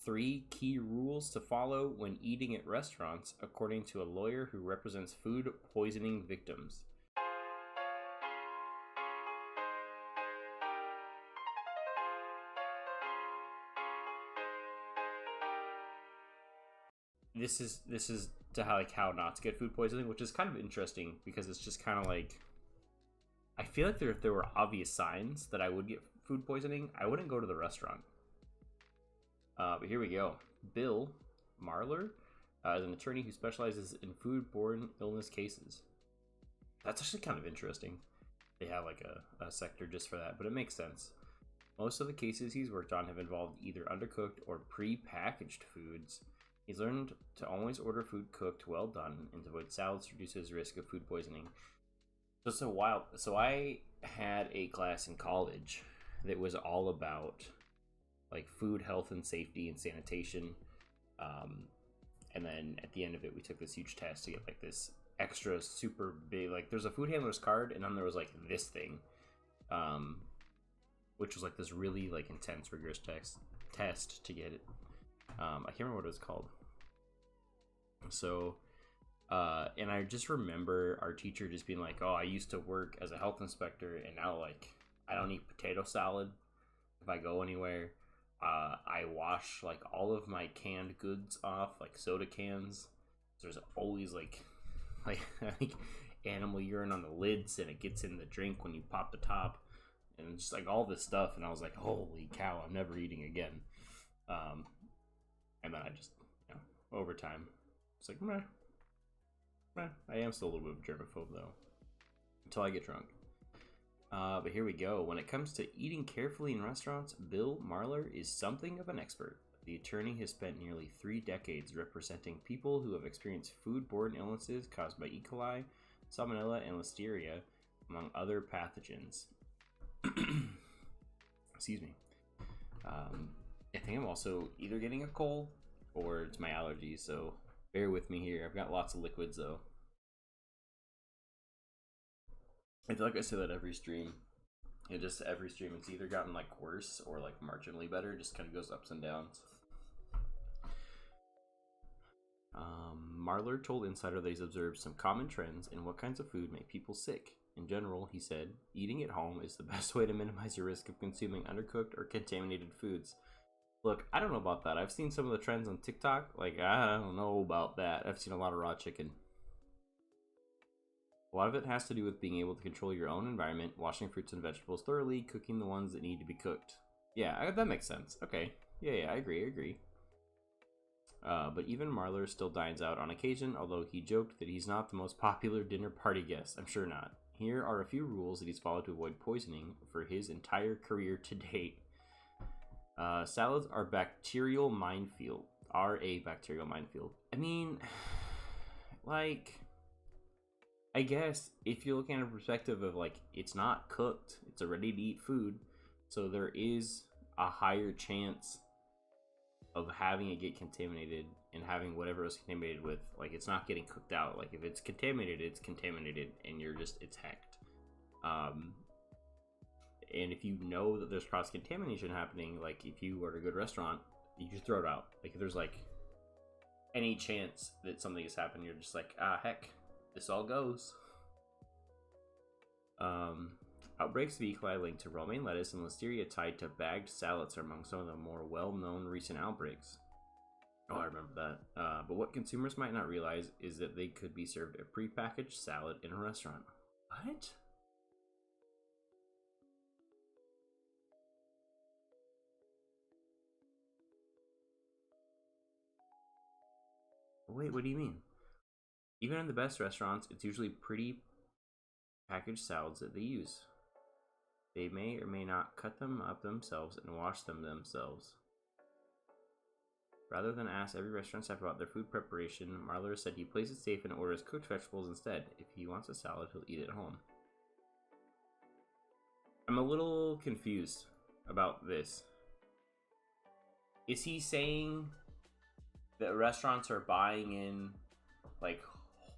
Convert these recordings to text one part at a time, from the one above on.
3 key rules to follow when eating at restaurants, according to a lawyer who represents food poisoning victims. This is to how not to get food poisoning, which is kind of interesting because it's just kind of like, I feel like if there were obvious signs that I would get food poisoning, I wouldn't go to the restaurant. But here we go. Bill Marler is an attorney who specializes in foodborne illness cases. That's actually kind of interesting. They have like a sector just for that, but it makes sense. Most of the cases he's worked on have involved either undercooked or pre-packaged foods. He's learned to always order food cooked well done and to avoid salads to reduce his risk of food poisoning. So I had a class in college that was all about like food health and safety and sanitation. And then at the end of it, we took this huge test to get like this extra super big, like there's a food handler's card, and then there was like this thing, which was like this really like intense rigorous test to get it. I can't remember what it was called. So, and I just remember our teacher just being like, "Oh, I used to work as a health inspector, and now like I don't eat potato salad if I go anywhere. I wash like all of my canned goods off, like soda cans. There's always like animal urine on the lids, and it gets in the drink when you pop the top, and just like all this stuff." And I was like, "Holy cow! I'm never eating again." And then I just, over time, it's like, meh. I am still a little bit of a germaphobe though, until I get drunk. But here we go. When it comes to eating carefully in restaurants, Bill Marler is something of an expert. The attorney has spent nearly 3 decades representing people who have experienced foodborne illnesses caused by E. coli, Salmonella, and Listeria, among other pathogens. Excuse me. I think I'm also either getting a cold or it's my allergies, so bear with me here. I've got lots of liquids though. I feel like I say that every stream. Every stream it's either gotten like worse or like marginally better. It just kind of goes ups and downs. Marler told Insider that he's observed some common trends in what kinds of food make people sick. In general, he said, eating at home is the best way to minimize your risk of consuming undercooked or contaminated foods. Look, I don't know about that. I've seen some of the trends on TikTok. Like, I don't know about that. I've seen a lot of raw chicken. A lot of it has to do with being able to control your own environment, washing fruits and vegetables thoroughly, cooking the ones that need to be cooked. Yeah, that makes sense. Okay. Yeah, I agree. But even Marler still dines out on occasion, although he joked that he's not the most popular dinner party guest. I'm sure not. Here are a few rules that he's followed to avoid poisoning for his entire career to date. Salads are a bacterial minefield. I mean, like, I guess if you're looking at a perspective of like, it's not cooked, it's a ready to eat food, so there is a higher chance of having it get contaminated and having whatever it's contaminated with, like, it's not getting cooked out. Like, if it's contaminated, and it's hecked. And if you know that there's cross contamination happening, like if you were at a good restaurant, you just throw it out. Like if there's like any chance that something has happened, you're just like, heck, this all goes. Outbreaks of E. coli linked to romaine lettuce and Listeria tied to bagged salads are among some of the more well-known recent outbreaks. Oh, I remember that. But what consumers might not realize is that they could be served a prepackaged salad in a restaurant. What? Wait, what do you mean? Even in the best restaurants, it's usually pretty packaged salads that they use. They may or may not cut them up themselves and wash them themselves. Rather than ask every restaurant staff about their food preparation, Marler said he plays it safe and orders cooked vegetables instead. If he wants a salad, he'll eat it at home. I'm a little confused about this. Is he saying that restaurants are buying in like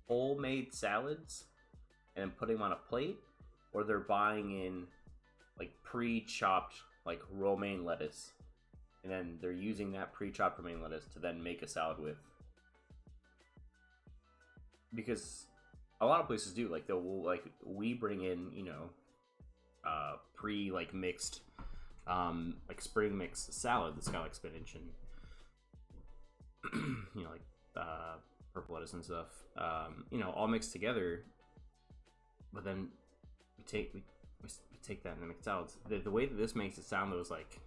homemade salads and putting them on a plate, or they're buying in like pre-chopped like romaine lettuce and then they're using that pre-chopped romaine lettuce to then make a salad with. Because a lot of places do, like they'll like we bring in, you know, pre like mixed, like spring mix salad that's got like spinach and you know, like purple lettuce and stuff, you know, all mixed together. But then we take that and make salads. The way that this makes it sound though is like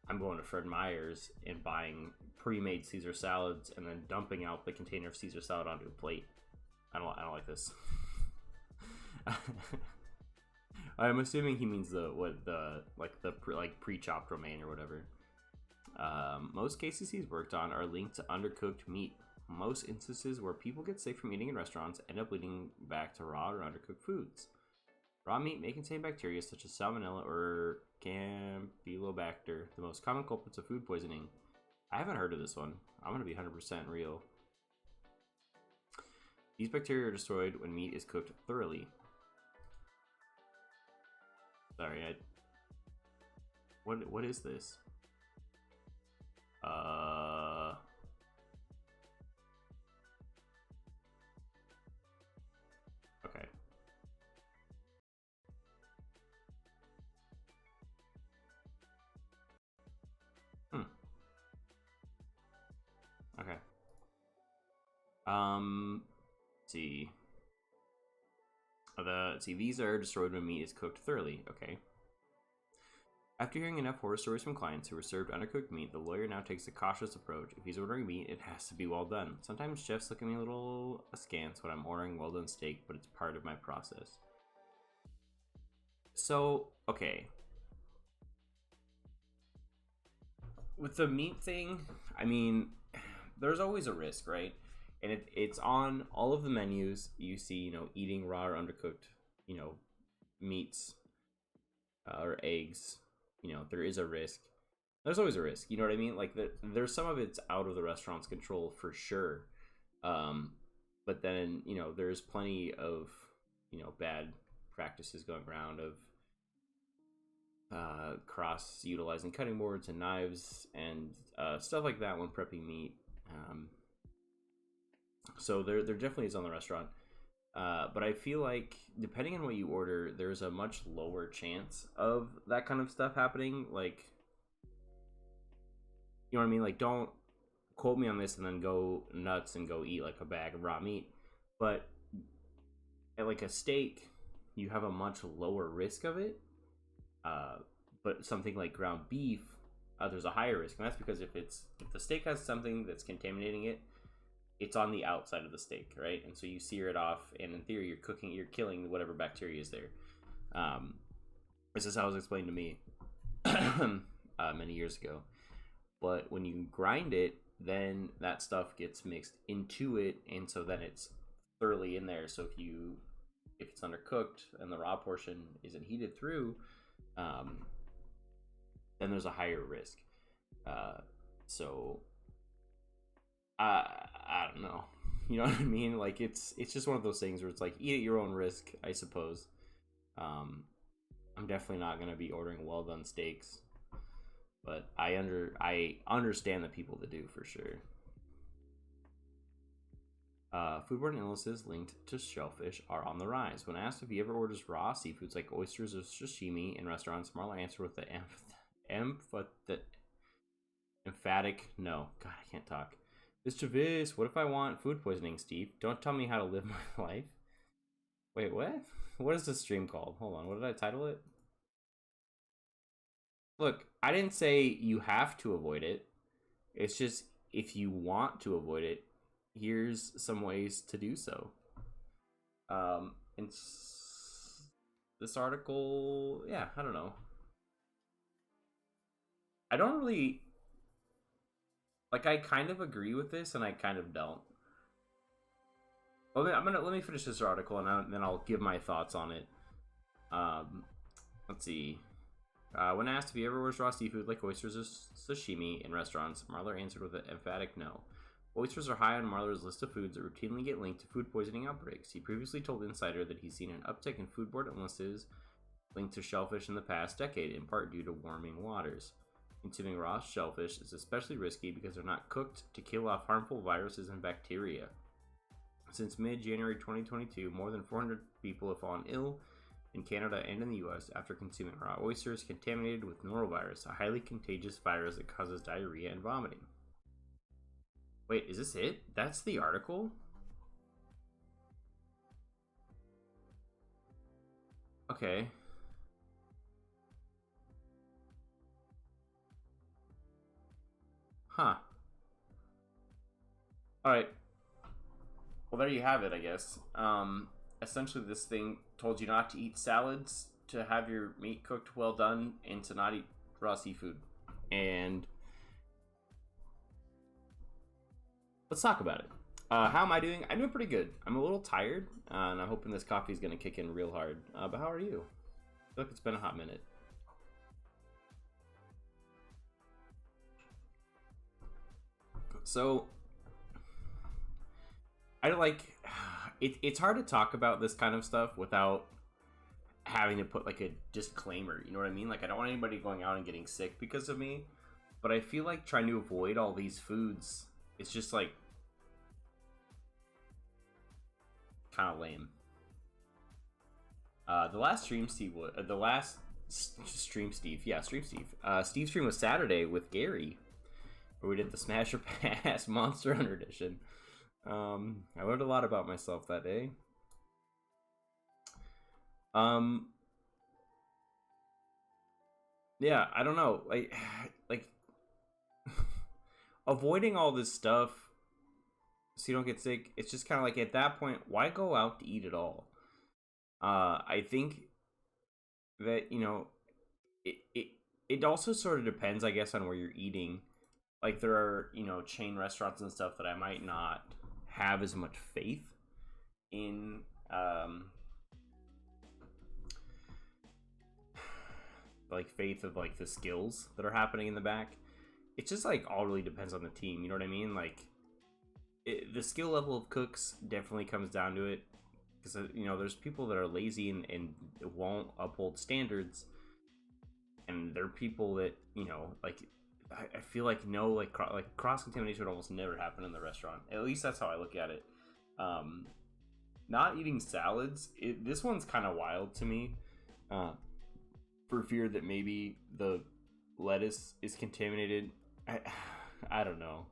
I'm going to Fred Meyer's and buying pre-made Caesar salads and then dumping out the container of Caesar salad onto a plate. I don't like this. I'm assuming he means the pre-chopped romaine or whatever. Most cases he's worked on are linked to undercooked meat. Most instances where people get sick from eating in restaurants end up leading back to raw or undercooked foods. Raw meat may contain bacteria such as salmonella or campylobacter, the most common culprits of food poisoning. I haven't heard of this one. I'm going to be 100% real. These bacteria are destroyed when meat is cooked thoroughly. Sorry, What is this? Okay. Okay. Let's see. These are destroyed when meat is cooked thoroughly. Okay. After hearing enough horror stories from clients who were served undercooked meat, the lawyer now takes a cautious approach. If he's ordering meat, it has to be well done. Sometimes chefs look at me a little askance when I'm ordering well done steak, but it's part of my process. So, okay. With the meat thing, I mean, there's always a risk, right? And it's on all of the menus. You see, you know, eating raw or undercooked, you know, meats or eggs. You know, there is a risk. There's always a risk. You know what I mean? Like, there's some of it's out of the restaurant's control for sure. But then, you know, there's plenty of, you know, bad practices going around of cross utilizing cutting boards and knives and stuff like that when prepping meat. So there definitely is on the restaurant. But I feel like depending on what you order, there's a much lower chance of that kind of stuff happening. Like, you know what I mean? Like, don't quote me on this and then go nuts and go eat like a bag of raw meat. But at like a steak, you have a much lower risk of it. But something like ground beef, there's a higher risk, and that's because if the steak has something that's contaminating it, it's on the outside of the steak, right? And so you sear it off, and in theory, you're killing whatever bacteria is there. This is how it was explained to me many years ago. But when you grind it, then that stuff gets mixed into it, and so then it's thoroughly in there. So if it's undercooked and the raw portion isn't heated through, then there's a higher risk. So I don't know. You know what I mean? Like it's just one of those things where it's like eat at your own risk, I suppose. I'm definitely not gonna be ordering well done steaks, but I understand the people that do for sure. Foodborne illnesses linked to shellfish are on the rise. When asked if he ever orders raw seafoods like oysters or sashimi in restaurants, Marla answered with the emphatic no. God, I can't talk. Mr. Viss, what if I want food poisoning, Steve? Don't tell me how to live my life. Wait, what? What is this stream called? Hold on, what did I title it? Look, I didn't say you have to avoid it. It's just if you want to avoid it, here's some ways to do so. And this article, yeah, I don't know. I don't really like. I kind of agree with this, and I kind of don't. Let me finish this article, and then I'll give my thoughts on it. Let's see. When asked if he ever orders raw seafood like oysters or sashimi in restaurants, Marler answered with an emphatic no. Oysters are high on Marler's list of foods that routinely get linked to food poisoning outbreaks. He previously told Insider that he's seen an uptick in foodborne illnesses linked to shellfish in the past decade, in part due to warming waters. Consuming raw shellfish is especially risky because they're not cooked to kill off harmful viruses and bacteria. Since mid-January 2022, more than 400 people have fallen ill in Canada and in the US after consuming raw oysters contaminated with norovirus, a highly contagious virus that causes diarrhea and vomiting. Wait, is this it? That's the article? Okay. Huh. Alright. Well, there you have it, I guess. Essentially, this thing told you not to eat salads, to have your meat cooked well done, and to not eat raw seafood. And let's talk about it. How am I doing? I'm doing pretty good. I'm a little tired, and I'm hoping this coffee is going to kick in real hard. But how are you? I feel like it's been a hot minute. So, I like it's hard to talk about this kind of stuff without having to put like a disclaimer. You know what I mean? Like, I don't want anybody going out and getting sick because of me, but I feel like trying to avoid all these foods, it's just like kind of lame. The last stream Steve, Steve's stream was Saturday with Gary, where we did the Smash or Pass Monster Hunter Edition. I learned a lot about myself that day. Yeah, I don't know, like avoiding all this stuff so you don't get sick. It's just kind of like, at that point, why go out to eat at all? I think that, you know, it also sort of depends, I guess, on where you're eating. Like, there are, you know, chain restaurants and stuff that I might not have as much faith in. Like, faith of like the skills that are happening in the back. It just like all really depends on the team. You know what I mean? Like, the skill level of cooks definitely comes down to it, because, you know, there's people that are lazy and won't uphold standards, and there are people that, you know, like, I feel like cross contamination would almost never happen in the restaurant. At least that's how I look at it. Not eating salads, this one's kind of wild to me, for fear that maybe the lettuce is contaminated. I don't know.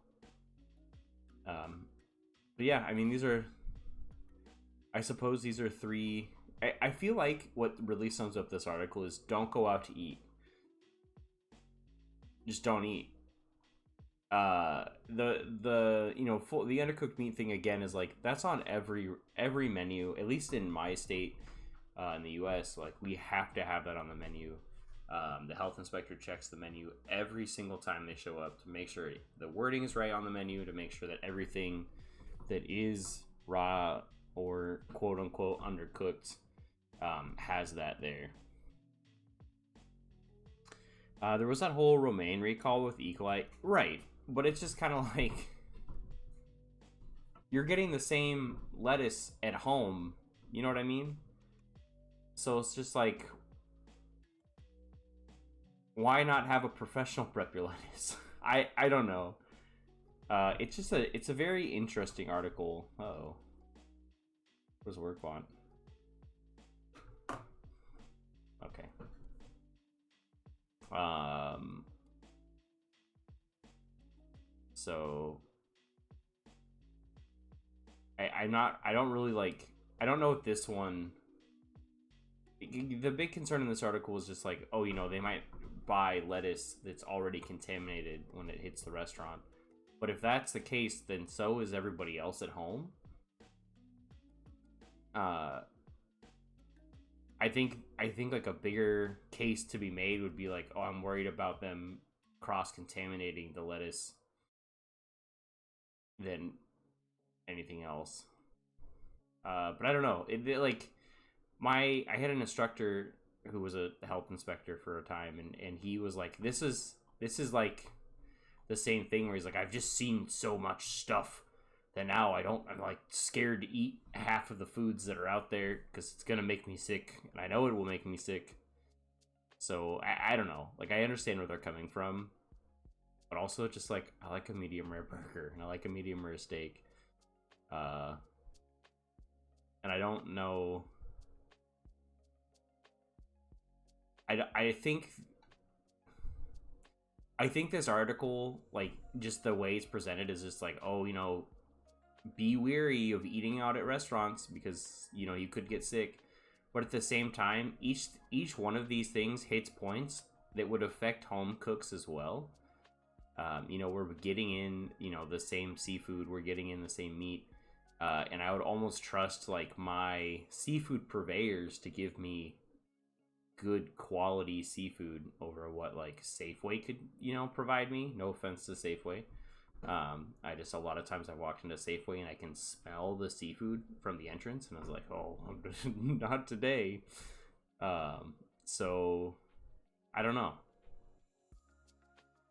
But yeah, I mean, I suppose these are three. I feel like what really sums up this article is, don't go out to eat. Just don't eat. The you know, the undercooked meat thing again is like, that's on every menu, at least in my state, in the US. Like, we have to have that on the menu. The health inspector checks the menu every single time they show up to make sure the wording is right on the menu, to make sure that everything that is raw or quote unquote undercooked has that there. There was that whole romaine recall with E. coli, right? But it's just kind of like, you're getting the same lettuce at home. You know what I mean? So it's just like, why not have a professional prep your lettuce? I don't know. It's a very interesting article. Uh-oh. Where's work font? Okay. So I don't really like, I don't know if this one, the big concern in this article is just like, oh, you know, they might buy lettuce that's already contaminated when it hits the restaurant. But if that's the case, then so is everybody else at home. I think like a bigger case to be made would be like, oh, I'm worried about them cross-contaminating the lettuce than anything else. But I don't know. Like, I had an instructor who was a health inspector for a time, and he was like, this is like the same thing where he's like, I've just seen so much stuff that now I'm like scared to eat half of the foods that are out there because it's gonna make me sick, and I know it will make me sick. So I don't know. Like, I understand where they're coming from, but also just like I like a medium rare burger and I like a medium rare steak. Uh, and I don't know. I think this article, like, just the way it's presented is just like, oh, be wary of eating out at restaurants because you could get sick. But at the same time, each one of these things hits points that would affect home cooks as well. We're getting in the same seafood, we're getting in the same meat, and I would almost trust like my seafood purveyors to give me good quality seafood over what like Safeway could provide me. No offense to Safeway. I just, a lot of times I walked into Safeway and I can smell the seafood from the entrance, and I was like, oh, not today. So I don't know.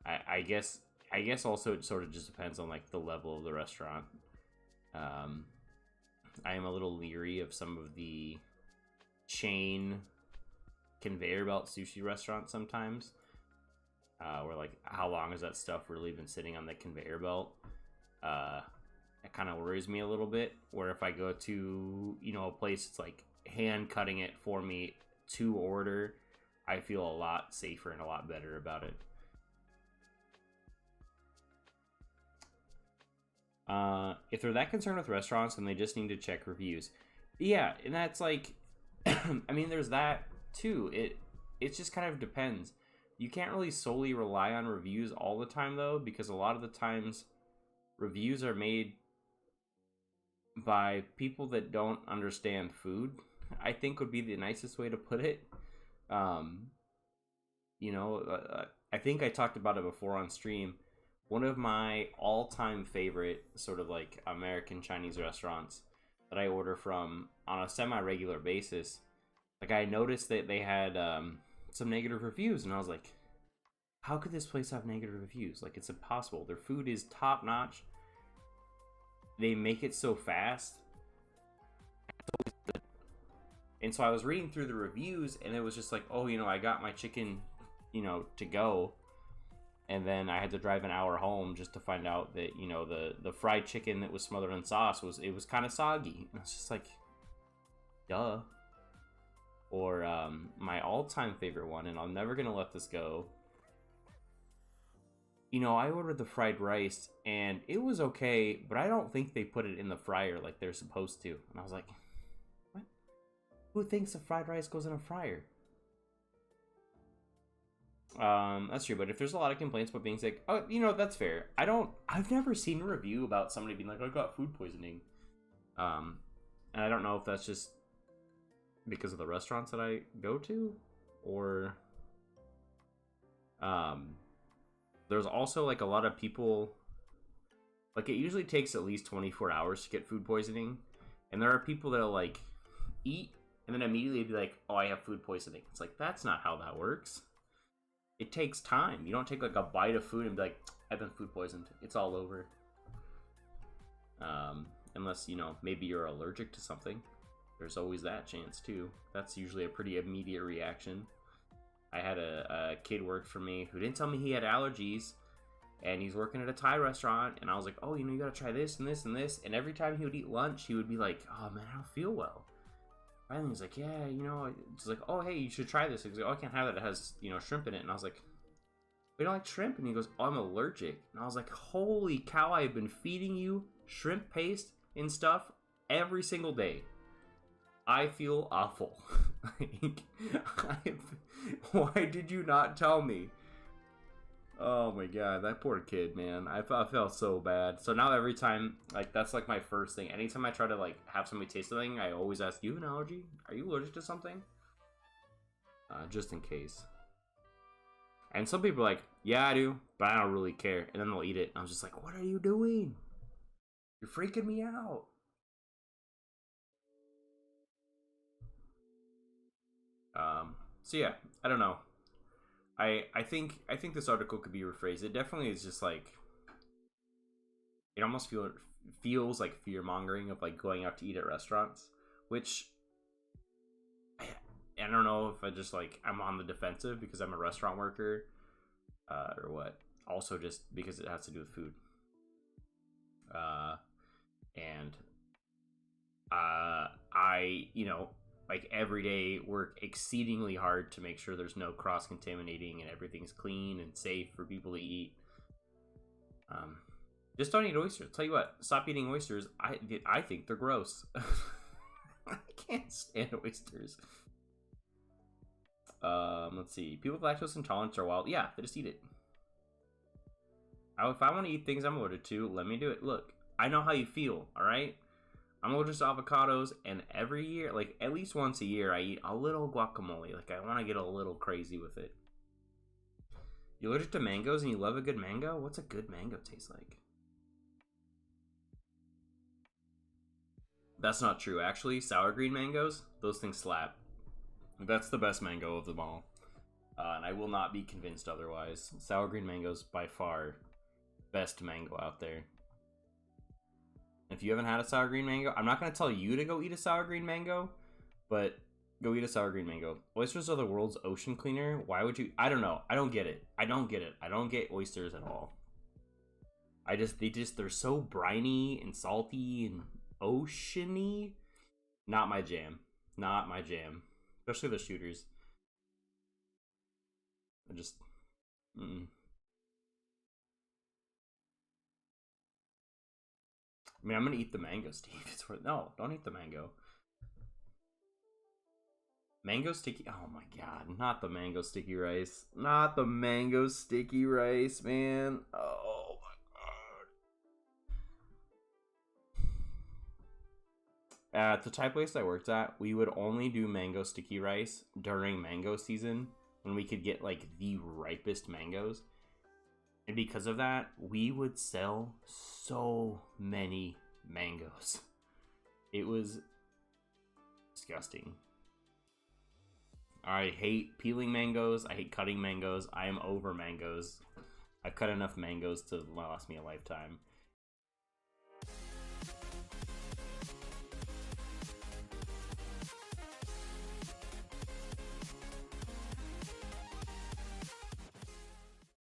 I guess also it sort of just depends on like the level of the restaurant. I am a little leery of some of the chain conveyor belt sushi restaurants sometimes. Where like, how long has that stuff really been sitting on the conveyor belt? It kind of worries me a little bit. Where if I go to a place that's like hand cutting it for me to order, I feel a lot safer and a lot better about it. If they're that concerned with restaurants, then they just need to check reviews. Yeah, and that's like, I mean, there's that too. It just kind of depends. You can't really solely rely on reviews all the time though, because a lot of the times reviews are made by people that don't understand food, I think would be the nicest way to put it. I think I talked about it before on stream. One of my all-time favorite sort of like American Chinese restaurants that I order from on a semi-regular basis, like I noticed that they had some negative reviews, and I was like, how could this place have negative reviews? Like, it's impossible. Their food is top-notch. They make it so fast. And so I was reading through the reviews, and it was just like, oh, I got my chicken, to go. And then I had to drive an hour home just to find out that, the fried chicken that was smothered in sauce was kind of soggy. And it's just like, duh. Or my all-time favorite one, and I'm never going to let this go. I ordered the fried rice, and it was okay, but I don't think they put it in the fryer like they're supposed to. And I was like, what? Who thinks the fried rice goes in a fryer? That's true, but if there's a lot of complaints about being sick, oh, that's fair. I've never seen a review about somebody being like, I got food poisoning. And I don't know if that's just because of the restaurants that I go to, or there's also like a lot of people, like it usually takes at least 24 hours to get food poisoning, and there are people that'll like eat and then immediately be like, oh, I have food poisoning. It's like, that's not how that works. It takes time. You don't take like a bite of food and be like, I've been food poisoned, it's all over. Unless maybe you're allergic to something. There's always that chance too. That's usually a pretty immediate reaction. I had a kid work for me who didn't tell me he had allergies, and he's working at a Thai restaurant, and I was like, oh, you gotta try this and this and this. And every time he would eat lunch, he would be like, oh man, I don't feel well. Finally he's like, yeah, it's like, oh hey, you should try this. He's like, oh, I can't have that, it has shrimp in it. And I was like, we don't like shrimp. And he goes, oh, I'm allergic. And I was like, holy cow, I have been feeding you shrimp paste and stuff every single day. I feel awful. Why did you not tell me? Oh my god, that poor kid, man. I felt so bad. So now every time, like, that's like my first thing. Anytime I try to like have somebody taste something, I always ask, do you have an allergy? Are you allergic to something? Just in case. And some people are like, yeah, I do, but I don't really care. And then they'll eat it. And I'm just like, what are you doing? You're freaking me out. So yeah, I don't know. I think this article could be rephrased. It definitely is just like, it almost feels like fear mongering of like going out to eat at restaurants, which I don't know if I just like I'm on the defensive because I'm a restaurant worker, or what. Also, just because it has to do with food. Uh, and I, like every day work exceedingly hard to make sure there's no cross contaminating and everything's clean and safe for people to eat. Just don't eat oysters. Tell you what, stop eating oysters. I think they're gross. I can't stand oysters. Let's see. People with lactose intolerance are wild. Yeah, they just eat it. If I want to eat things I'm allergic to, let me do it. Look, I know how you feel, alright? I'm allergic to avocados, and every year, like at least once a year, I eat a little guacamole. Like, I want to get a little crazy with it. You allergic to mangoes and you love a good mango? What's a good mango taste like? That's not true, actually. Sour green mangoes, those things slap. That's the best mango of them all. And I will not be convinced otherwise. Sour green mangoes, by far, best mango out there. If you haven't had a sour green mango, I'm not going to tell you to go eat a sour green mango, but go eat a sour green mango. Oysters are the world's ocean cleaner. Why would you? I don't know. I don't get it. I don't get oysters at all. They're so briny and salty and oceany. Not my jam. Not my jam. Especially the shooters. I just. Mm-mm. I mean, I'm gonna eat the mango, Steve. It's worth. No, don't eat the mango. Mango sticky. Oh my god, not the mango sticky rice. Not the mango sticky rice, man. Oh my god. At the Thai place I worked at, we would only do mango sticky rice during mango season when we could get like the ripest mangoes. And because of that, we would sell so many mangoes. It was disgusting. I hate peeling mangoes. I hate cutting mangoes. I am over mangoes. I've cut enough mangoes to last me a lifetime.